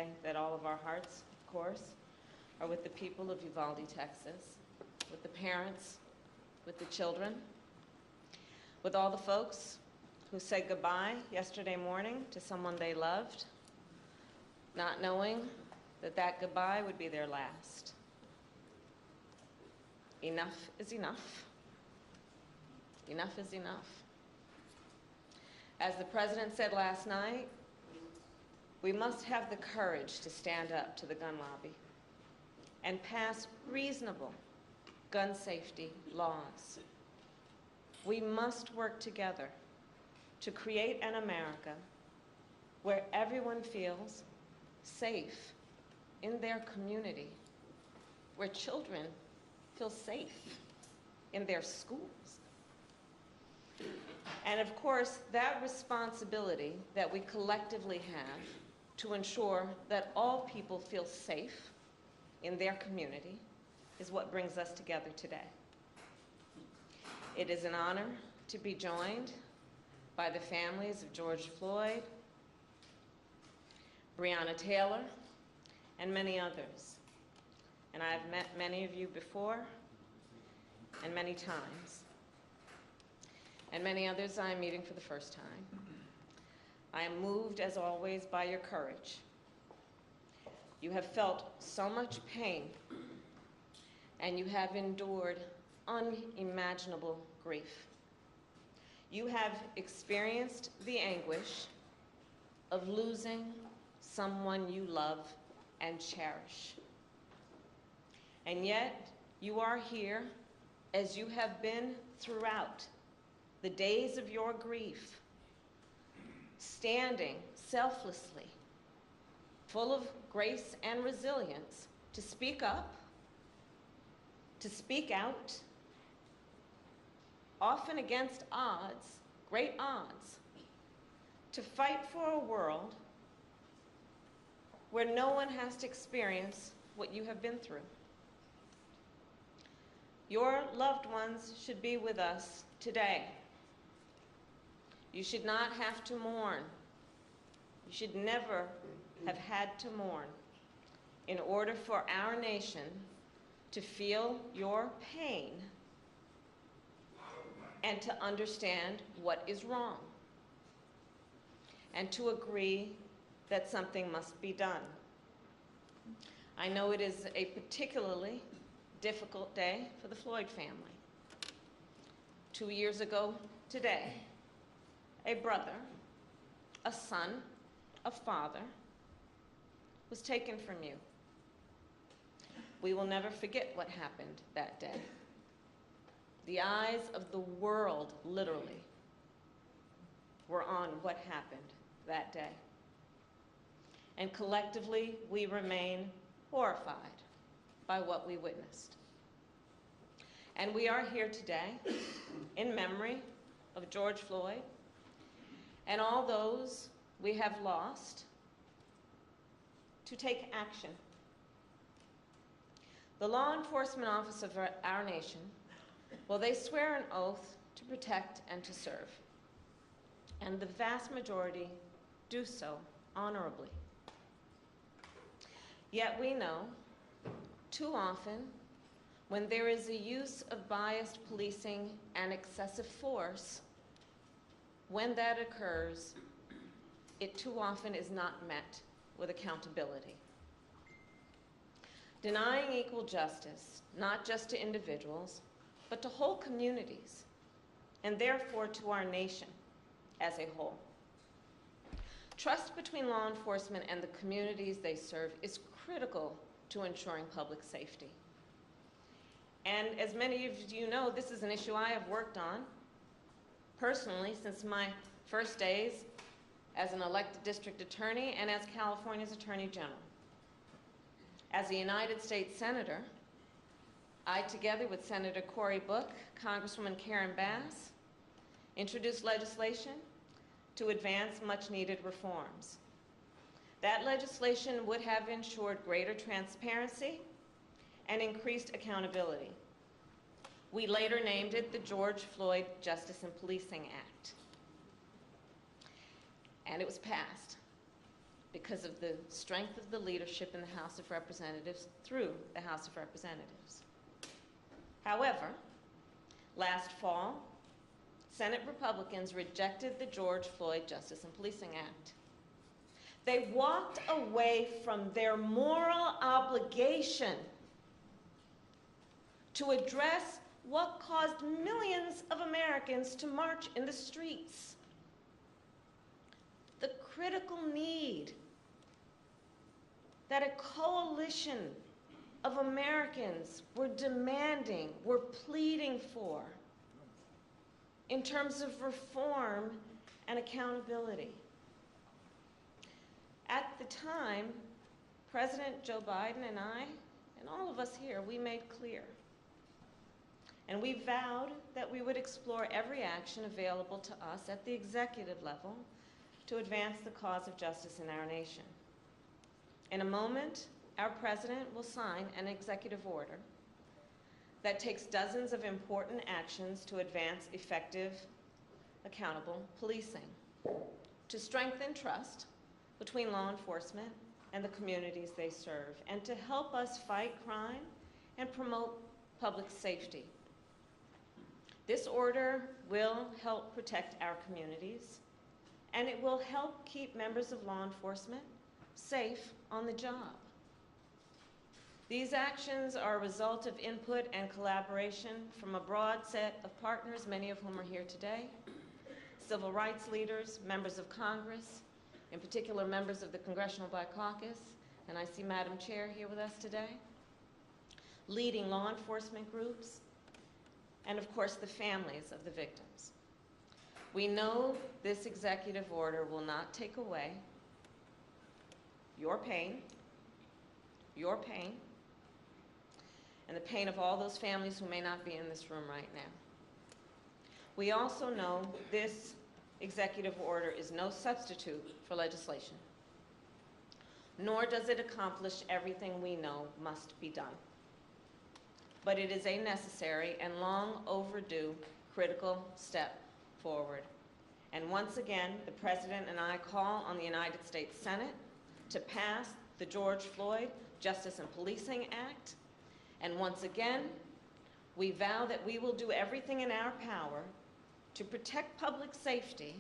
say that all of our hearts, of course, are with the people of Uvalde, Texas, with the parents, with the children, with all the folks who said goodbye yesterday morning to someone they loved, not knowing that that goodbye would be their last. Enough is enough. Enough is enough. As the President said last night, we must have the courage to stand up to the gun lobby and pass reasonable gun safety laws. We must work together to create an America where everyone feels safe in their community, where children feel safe in their schools. And of course, that responsibility that we collectively have to ensure that all people feel safe in their community is what brings us together today. It is an honor to be joined by the families of George Floyd, Breonna Taylor, and many others. And I've met many of you before, and many times. And many others I am meeting for the first time. I am moved, as always, by your courage. You have felt so much pain, and you have endured unimaginable grief. You have experienced the anguish of losing someone you love and cherish. And yet, you are here, as you have been throughout the days of your grief, standing selflessly, full of grace and resilience, to speak up, to speak out, often against odds, great odds, to fight for a world where no one has to experience what you have been through. Your loved ones should be with us today. You should not have to mourn. You should never have had to mourn in order for our nation to feel your pain and to understand what is wrong and to agree that something must be done. I know it is a particularly difficult day for the Floyd family. 2 years ago today, a brother, a son, a father was taken from you. We will never forget what happened that day. The eyes of the world, literally, were on what happened that day. And collectively, we remain horrified by what we witnessed. And we are here today in memory of George Floyd and all those we have lost to take action. The law enforcement officers of our nation, well, they swear an oath to protect and to serve. And the vast majority do so honorably. Yet we know, too often, when there is a use of biased policing and excessive force, when that occurs, it too often is not met with accountability. Denying equal justice, not just to individuals, but to whole communities, and therefore to our nation as a whole. Trust between law enforcement and the communities they serve is critical to ensuring public safety. And as many of you know, this is an issue I have worked on personally since my first days as an elected district attorney and as California's Attorney General. As a United States Senator, I, together with Senator Cory Book, Congresswoman Karen Bass, introduced legislation to advance much-needed reforms. That legislation would have ensured greater transparency and increased accountability. We later named it the George Floyd Justice and Policing Act. And it was passed. because of the strength of the leadership in the House of Representatives through the House of Representatives. However, last fall, Senate Republicans rejected the George Floyd Justice and Policing Act. They walked away from their moral obligation to address what caused millions of Americans to march in the streets. The critical need that a coalition of Americans were demanding, were pleading for in terms of reform and accountability. At the time, President Joe Biden and I, and all of us here, we made clear, and we vowed that we would explore every action available to us at the executive level to advance the cause of justice in our nation. In a moment, our president will sign an executive order that takes dozens of important actions to advance effective, accountable policing, to strengthen trust between law enforcement and the communities they serve, and to help us fight crime and promote public safety. This order will help protect our communities, and it will help keep members of law enforcement safe on the job. These actions are a result of input and collaboration from a broad set of partners, many of whom are here today, civil rights leaders, members of Congress, in particular members of the Congressional Black Caucus, and I see Madam Chair here with us today, leading law enforcement groups, and of course the families of the victims. We know this executive order will not take away your pain, and the pain of all those families who may not be in this room right now. We also know this executive order is no substitute for legislation, nor does it accomplish everything we know must be done. But it is a necessary and long overdue critical step forward. And once again, the President and I call on the United States Senate to pass the George Floyd Justice and Policing Act. And once again, we vow that we will do everything in our power to protect public safety,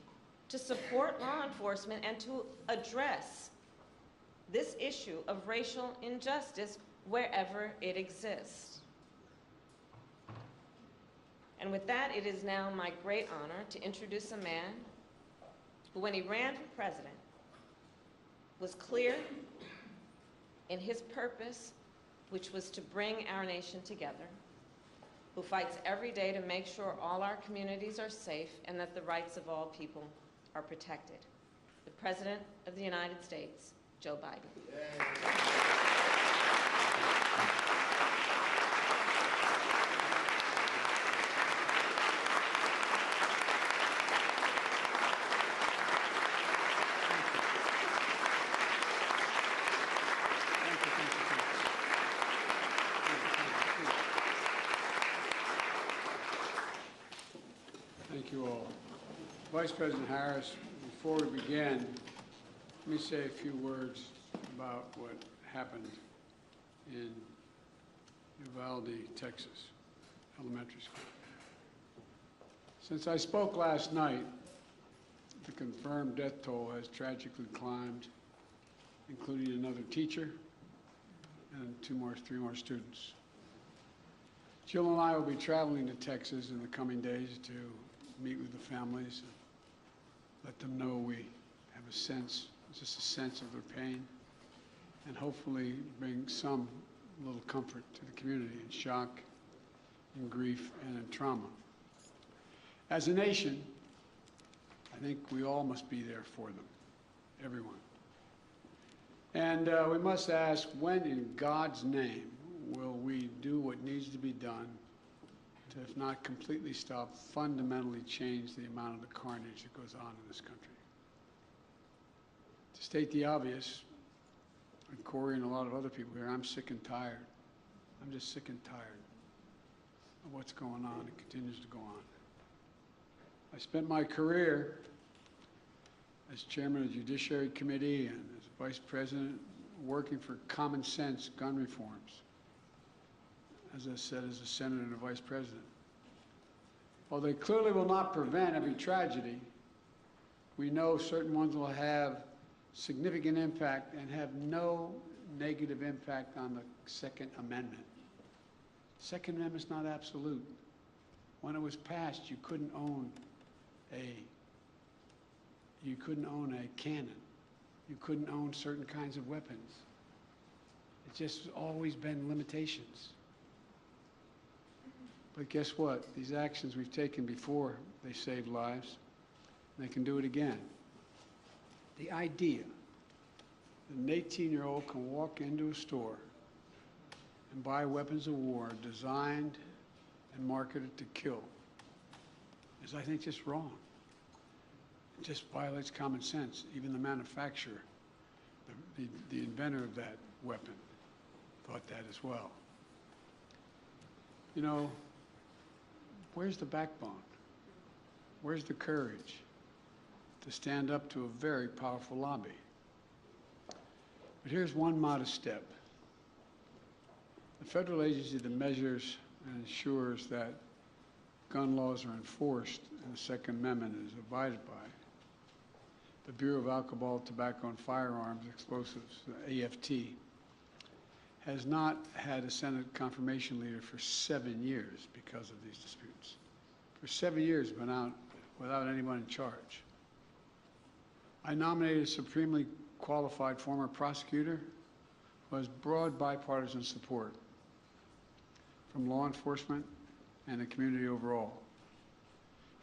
to support law enforcement, and to address this issue of racial injustice wherever it exists. And with that, it is now my great honor to introduce a man who, when he ran for president, was clear in his purpose, which was to bring our nation together, who fights every day to make sure all our communities are safe and that the rights of all people are protected. The President of the United States, Joe Biden. Thank you all. Vice President Harris, before we begin, let me say a few words about what happened in Uvalde, Texas, elementary school. Since I spoke last night, the confirmed death toll has tragically climbed, including another teacher and three more students. Jill and I will be traveling to Texas in the coming days to meet with the families and let them know we have a sense, just a sense of their pain, and hopefully bring some little comfort to the community in shock, in grief, and in trauma. As a nation, I think we all must be there for them, everyone. And we must ask, when in God's name will we do what needs to be done to, if not completely stop, fundamentally change the amount of the carnage that goes on in this country? To state the obvious, and Corey and a lot of other people here, I'm sick and tired. I'm just sick and tired of what's going on and continues to go on. I spent my career as chairman of the Judiciary Committee and as Vice President, working for common sense gun reforms, as I said, as a senator and a vice president. While they clearly will not prevent every tragedy, we know certain ones will have significant impact and have no negative impact on the Second Amendment. Second Amendment's not absolute. When it was passed, you couldn't own a cannon. You couldn't own certain kinds of weapons. It's just always been limitations. But guess what? These actions we've taken before, they saved lives. They can do it again. The idea that an 18-year-old can walk into a store and buy weapons of war designed and marketed to kill is, I think, just wrong. It just violates common sense. Even the manufacturer, the inventor of that weapon, thought that as well. You know, where's the backbone? Where's the courage to stand up to a very powerful lobby? But here's one modest step. The federal agency that measures and ensures that gun laws are enforced and the Second Amendment is abided by, the Bureau of Alcohol, Tobacco, and Firearms Explosives, the AFT, has not had a Senate confirmation leader for 7 years because of these disputes. For 7 years, been out without anyone in charge. I nominated a supremely qualified former prosecutor who has broad bipartisan support from law enforcement and the community overall.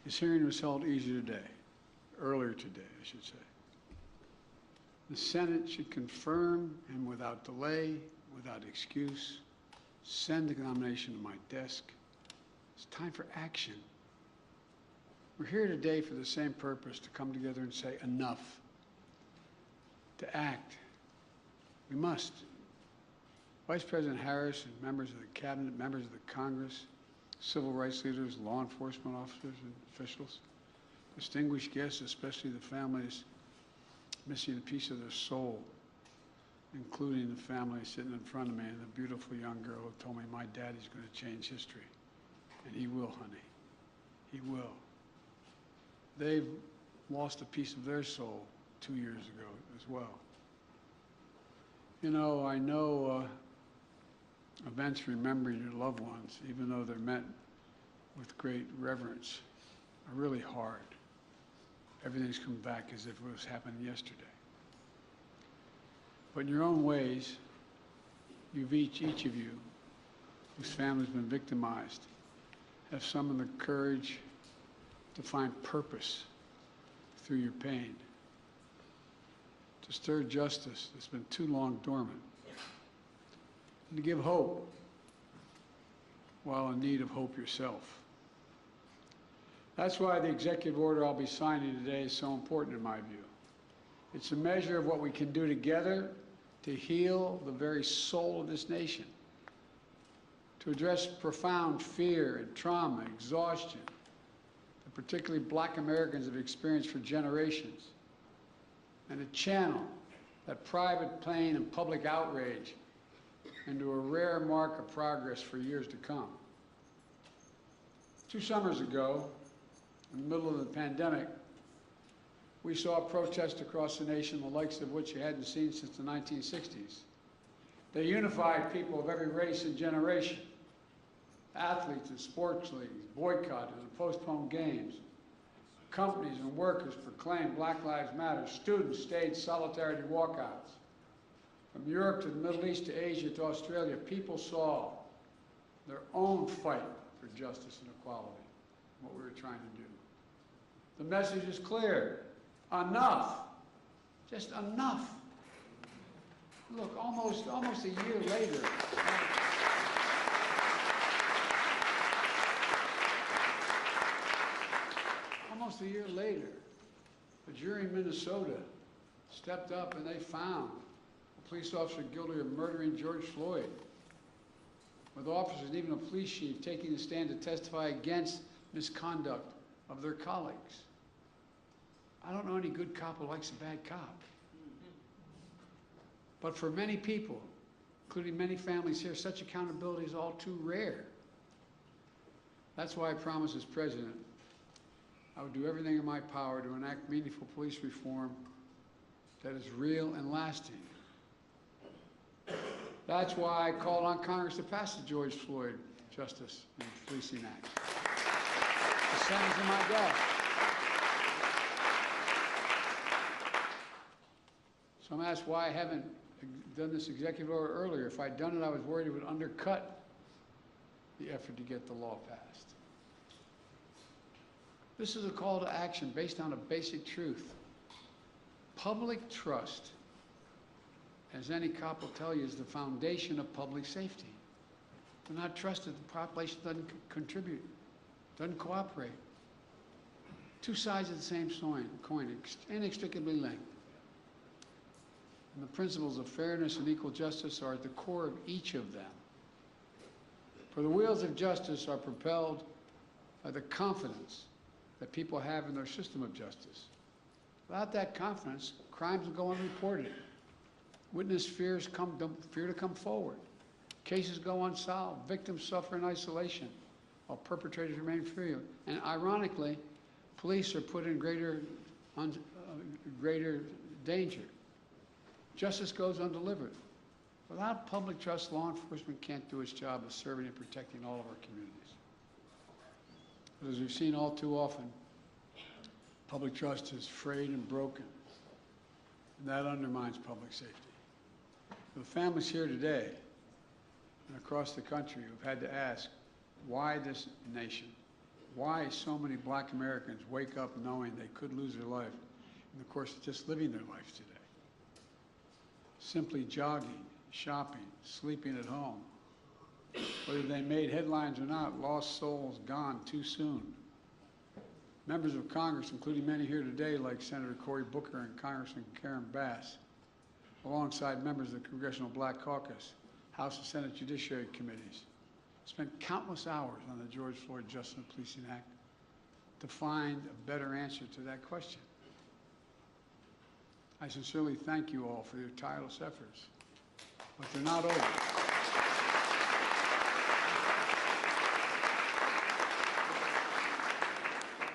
His hearing was held earlier today, I should say. The Senate should confirm and without delay, without excuse, send the nomination to my desk. It's time for action. We're here today for the same purpose, to come together and say enough, to act. We must. Vice President Harris and members of the Cabinet, members of the Congress, civil rights leaders, law enforcement officers and officials, distinguished guests, especially the families missing a piece of their soul, including the family sitting in front of me and the beautiful young girl who told me my daddy's going to change history. And he will, honey. He will. They've lost a piece of their soul 2 years ago as well. You know, I know events remembering your loved ones, even though they're met with great reverence, are really hard. Everything's come back as if it was happening yesterday. But in your own ways, you've each of you, whose family's been victimized, have summoned the courage to find purpose through your pain, to stir justice that's been too long dormant, and to give hope while in need of hope yourself. That's why the executive order I'll be signing today is so important in my view. It's a measure of what we can do together to heal the very soul of this nation, to address profound fear and trauma, exhaustion, that particularly Black Americans have experienced for generations, and to channel that private pain and public outrage into a rare mark of progress for years to come. 2 summers ago, in the middle of the pandemic, we saw protests across the nation, the likes of which you hadn't seen since the 1960s. They unified people of every race and generation. Athletes and sports leagues boycotted and postponed games. Companies and workers proclaimed Black Lives Matter. Students staged solidarity walkouts. From Europe to the Middle East to Asia to Australia, people saw their own fight for justice and equality, what we were trying to do. The message is clear. Enough. Just enough. Look, almost a year later. Almost a year later, a jury in Minnesota stepped up and they found a police officer guilty of murdering George Floyd, with officers and even a police chief taking the stand to testify against misconduct of their colleagues. I don't know any good cop who likes a bad cop. But for many people, including many families here, such accountability is all too rare. That's why I promised as president I would do everything in my power to enact meaningful police reform that is real and lasting. That's why I called on Congress to pass the George Floyd Justice and Policing Act. The Senate's in my desk. So I'm asked why I haven't done this executive order earlier. If I'd done it, I was worried it would undercut the effort to get the law passed. This is a call to action based on a basic truth. Public trust, as any cop will tell you, is the foundation of public safety. If they're not trusted, the population doesn't contribute, doesn't cooperate. Two sides of the same coin, inextricably linked. And the principles of fairness and equal justice are at the core of each of them. For the wheels of justice are propelled by the confidence that people have in their system of justice. Without that confidence, crimes will go unreported. Witness fear to come forward. Cases go unsolved. Victims suffer in isolation while perpetrators remain free. And ironically, police are put in greater danger. Justice goes undelivered. Without public trust, law enforcement can't do its job of serving and protecting all of our communities. But as we've seen all too often, public trust is frayed and broken, and that undermines public safety. For the families here today and across the country who've had to ask why this nation, why so many black Americans wake up knowing they could lose their life in the course of just living their life today. Simply jogging, shopping, sleeping at home. Whether they made headlines or not, lost souls gone too soon. Members of Congress, including many here today, like Senator Cory Booker and Congressman Karen Bass, alongside members of the Congressional Black Caucus, House and Senate Judiciary Committees, spent countless hours on the George Floyd Justice and Policing Act to find a better answer to that question. I sincerely thank you all for your tireless efforts, but they're not over.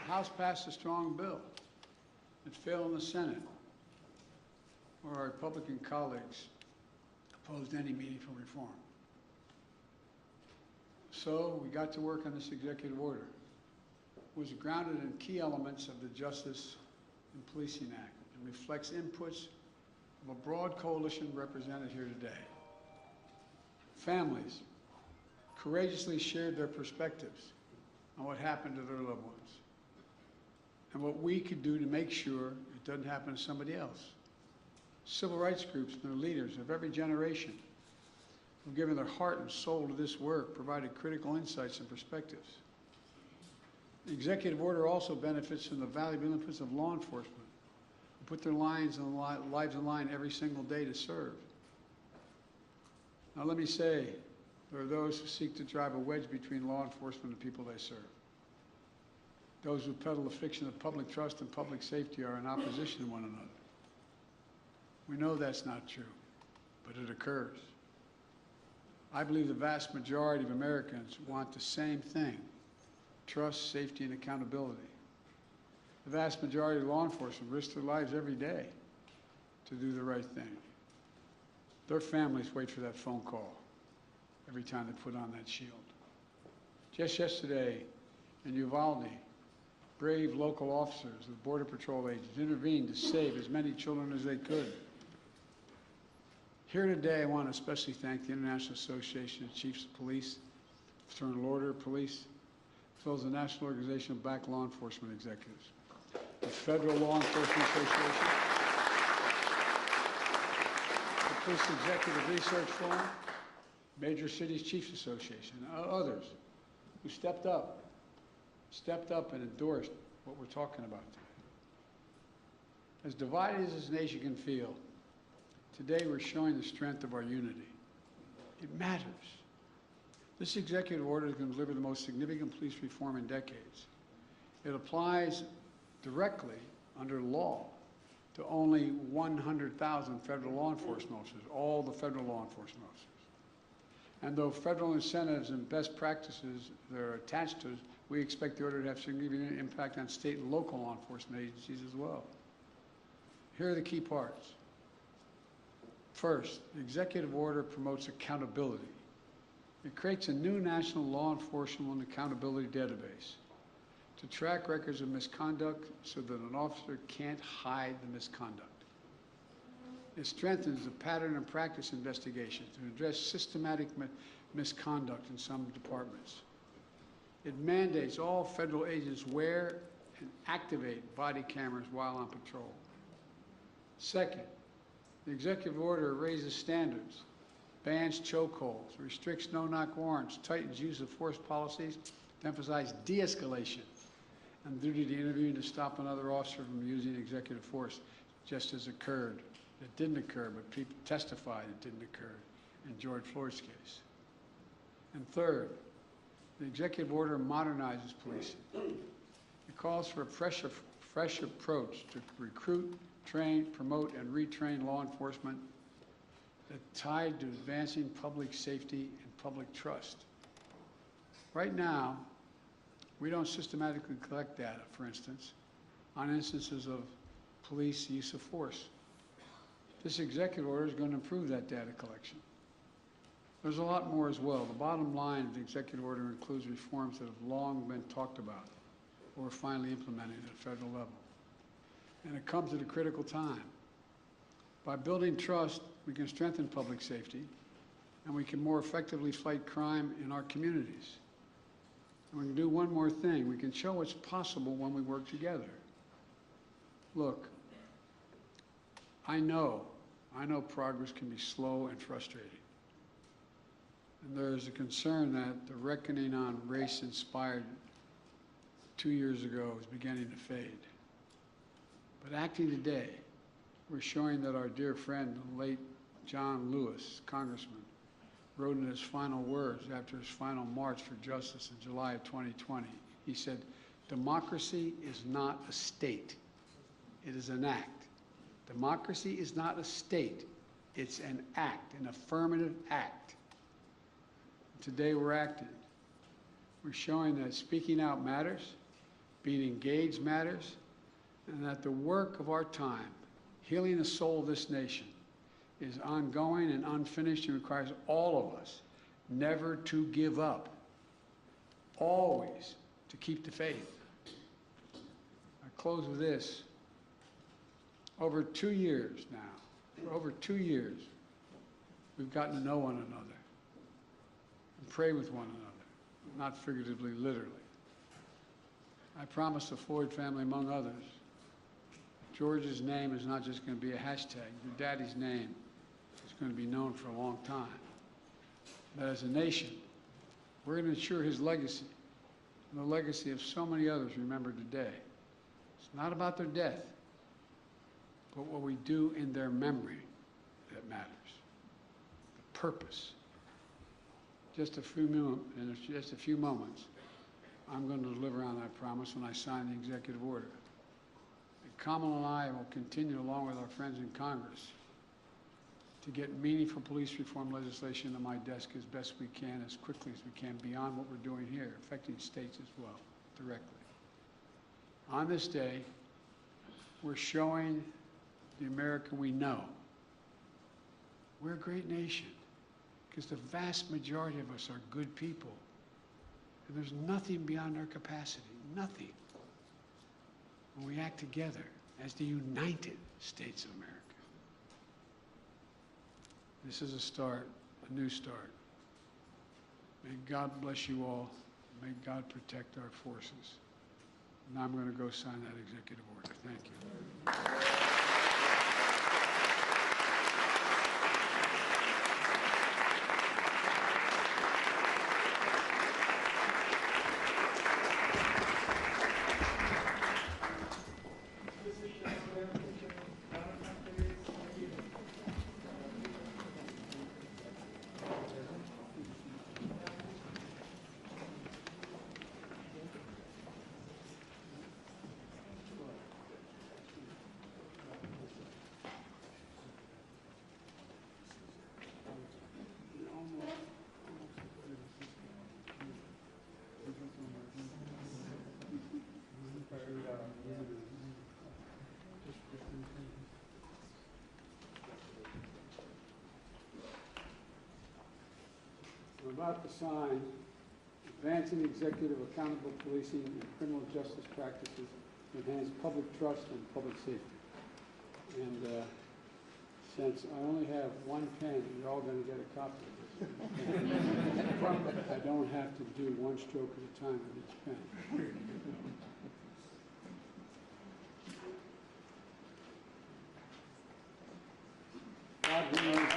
The House passed a strong bill. It failed in the Senate, where our Republican colleagues opposed any meaningful reform. So we got to work on this executive order. It was grounded in key elements of the Justice and Policing Act and reflects inputs of a broad coalition represented here today. Families courageously shared their perspectives on what happened to their loved ones and what we could do to make sure it doesn't happen to somebody else. Civil rights groups and their leaders of every generation who've given their heart and soul to this work provided critical insights and perspectives. The executive order also benefits from the valuable inputs of law enforcement who put their lives on the line every single day to serve. Now let me say, there are those who seek to drive a wedge between law enforcement and the people they serve. Those who peddle the fiction of public trust and public safety are in opposition to one another. We know that's not true, but it occurs. I believe the vast majority of Americans want the same thing: trust, safety, and accountability. The vast majority of law enforcement risk their lives every day to do the right thing. Their families wait for that phone call every time they put on that shield. Just yesterday in Uvalde, brave local officers of Border Patrol agents intervened to save as many children as they could. Here today, I want to especially thank the International Association of Chiefs of Police, Fraternal Order of Police, as well as the National Organization of Black Law Enforcement Executives, the Federal Law Enforcement Association, the Police Executive Research Forum, Major Cities Chiefs Association, and others who stepped up and endorsed what we're talking about today. As divided as this nation can feel, today we're showing the strength of our unity. It matters. This executive order is going to deliver the most significant police reform in decades. It applies directly under law to only 100,000 federal law enforcement officers, all the federal law enforcement officers. And though federal incentives and best practices that are attached to it, we expect the order to have significant impact on state and local law enforcement agencies as well. Here are the key parts. First, the executive order promotes accountability. It creates a new national law enforcement accountability database to track records of misconduct so that an officer can't hide the misconduct. It strengthens the pattern and practice investigation to address systematic misconduct in some departments. It mandates all federal agents wear and activate body cameras while on patrol. Second, the executive order raises standards, bans chokeholds, restricts no-knock warrants, tightens use of force policies to emphasize de-escalation and duty to intervene to stop another officer from using executive force, just as occurred. It didn't occur, but people testified it didn't occur in George Floyd's case. And third, the executive order modernizes policing. It calls for a fresh approach to recruit, train, promote, and retrain law enforcement that tied to advancing public safety and public trust. Right now, we don't systematically collect data, for instance, on instances of police use of force. This executive order is going to improve that data collection. There's a lot more as well. The bottom line of the executive order includes reforms that have long been talked about or are finally implemented at a federal level. And it comes at a critical time. By building trust, we can strengthen public safety, and we can more effectively fight crime in our communities. And we can do one more thing. We can show what's possible when we work together. Look, I know progress can be slow and frustrating. And there is a concern that the reckoning on race inspired 2 years ago is beginning to fade. But acting today, we're showing that our dear friend, the late John Lewis, Congressman, wrote in his final words after his final march for justice in July of 2020. He said, "Democracy is not a state, it is an act. Democracy is not a state, it's an act, an affirmative act." Today we're acting. We're showing that speaking out matters, being engaged matters, and that the work of our time, healing the soul of this nation, is ongoing and unfinished and requires all of us never to give up, always to keep the faith. I close with this. Over 2 years now, for over 2 years, we've gotten to know one another and pray with one another, not figuratively, literally. I promised the Floyd family, among others, George's name is not just going to be a hashtag. Your daddy's name is going to be known for a long time. But as a nation, we're going to ensure his legacy and the legacy of so many others remembered today. It's not about their death, but what we do in their memory that matters. The purpose. Just a few moments, I'm going to deliver on that promise when I sign the executive order. And Kamala and I will continue, along with our friends in Congress, to get meaningful police reform legislation to my desk as best we can, as quickly as we can, beyond what we're doing here, affecting states as well, directly. On this day, we're showing the America we know we're a great nation, because the vast majority of us are good people, and there's nothing beyond our capacity, nothing, when we act together as the United States of America. This is a start, a new start. May God bless you all. May God protect our forces. Now I'm going to go sign that executive order. Thank you. about to sign Advancing Executive Accountable Policing and Criminal Justice Practices to Enhance Public Trust and Public Safety. And since I only have one pen, you're all going to get a copy of this. I don't have to do one stroke at a time with each pen. God willing,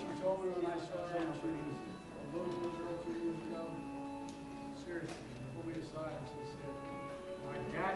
she told me when I saw her, and she was a little girl 2 years ago. Seriously, she pulled me aside and she said, "My dad